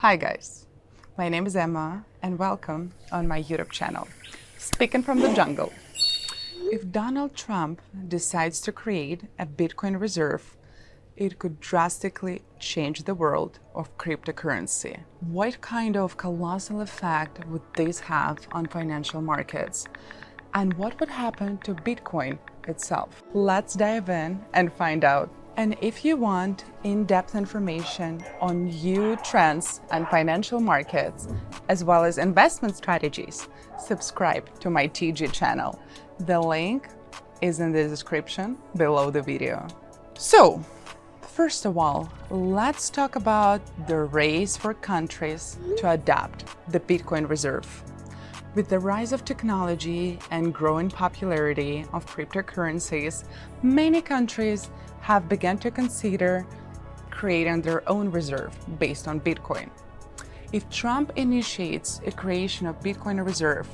Hi guys, my name is Emma and welcome on my YouTube channel, Speaking from the Jungle. If Donald Trump decides to create a Bitcoin reserve, it could drastically change the world of cryptocurrency. What kind of colossal effect would this have on financial markets? And what would happen to Bitcoin itself? Let's dive in and find out. And if you want in-depth information on new trends and financial markets, as well as investment strategies, subscribe to my TG channel. The link is in the description below the video. So, first of all, let's talk about the race for countries to adopt the Bitcoin reserve. With the rise of technology and growing popularity of cryptocurrencies, many countries have begun to consider creating their own reserve based on Bitcoin. If Trump initiates a creation of Bitcoin reserve,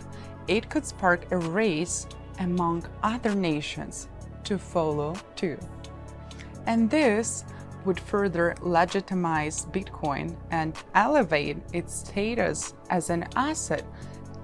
it could spark a race among other nations to follow too. And this would further legitimize Bitcoin and elevate its status as an asset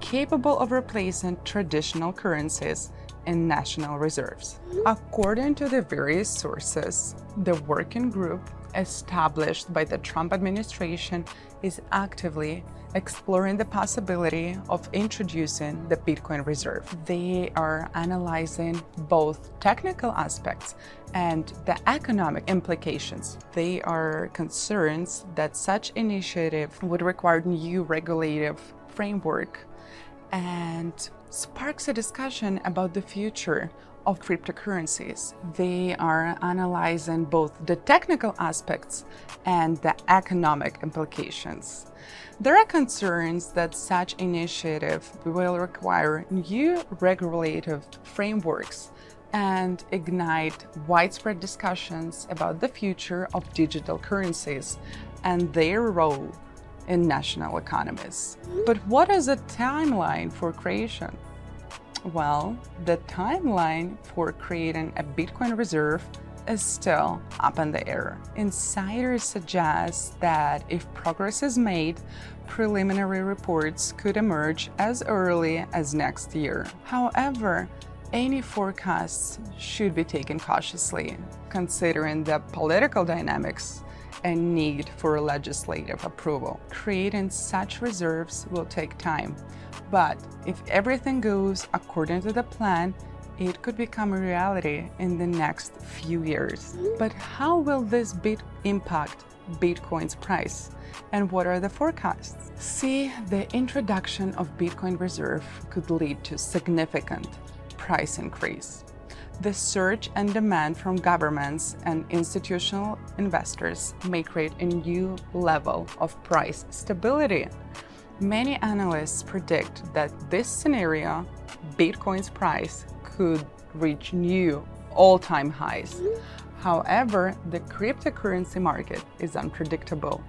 capable of replacing traditional currencies in national reserves. According to the various sources, the working group established by the Trump administration is actively exploring the possibility of introducing the Bitcoin reserve. They are analyzing both technical aspects and the economic implications. They are concerned that such initiative would require new regulative framework and sparks a discussion about the future of cryptocurrencies. They are analyzing both the technical aspects and the economic implications. There are concerns that such initiative will require new regulative frameworks and ignite widespread discussions about the future of digital currencies and their role in national economies. But what is the timeline for creation? Well, the timeline for creating a Bitcoin reserve is still up in the air. Insiders suggest that if progress is made, preliminary reports could emerge as early as next year. However, any forecasts should be taken cautiously, considering the political dynamics and need for legislative approval. Creating such reserves will take time, but if everything goes according to the plan, it could become a reality in the next few years. But how will this impact Bitcoin's price? And what are the forecasts? See, the introduction of Bitcoin reserve could lead to significant price increase. The surge and demand from governments and institutional investors may create a new level of price stability. Many analysts predict that this scenario, Bitcoin's price could reach new all-time highs. However, the cryptocurrency market is unpredictable,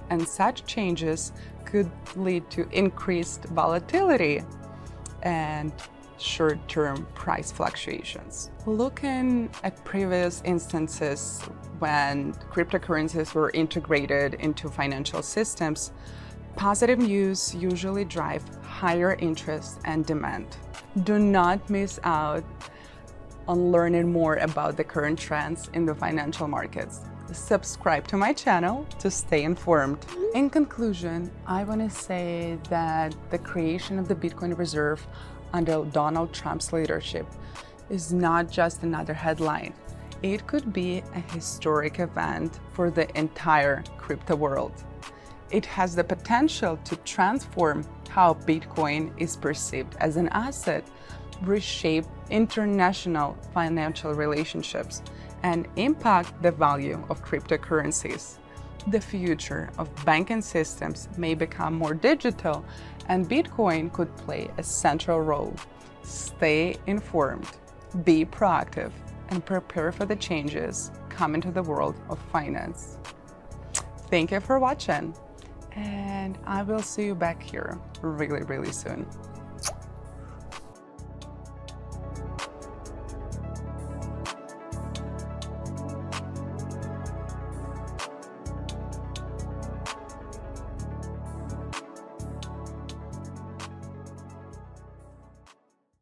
and such changes could lead to increased volatility and short-term price fluctuations. Looking at previous instances when cryptocurrencies were integrated into financial systems, positive news usually drive higher interest and demand. Do not miss out on learning more about the current trends in the financial markets. Subscribe to my channel to stay informed. In conclusion, I want to say that the creation of the Bitcoin reserve under Donald Trump's leadership is not just another headline. It could be a historic event for the entire crypto world. It has the potential to transform how Bitcoin is perceived as an asset, reshape international financial relationships, and impact the value of cryptocurrencies. The future of banking systems may become more digital, and Bitcoin could play a central role. Stay informed, be proactive, and prepare for the changes coming to the world of finance. Thank you for watching, and I will see you back here really soon.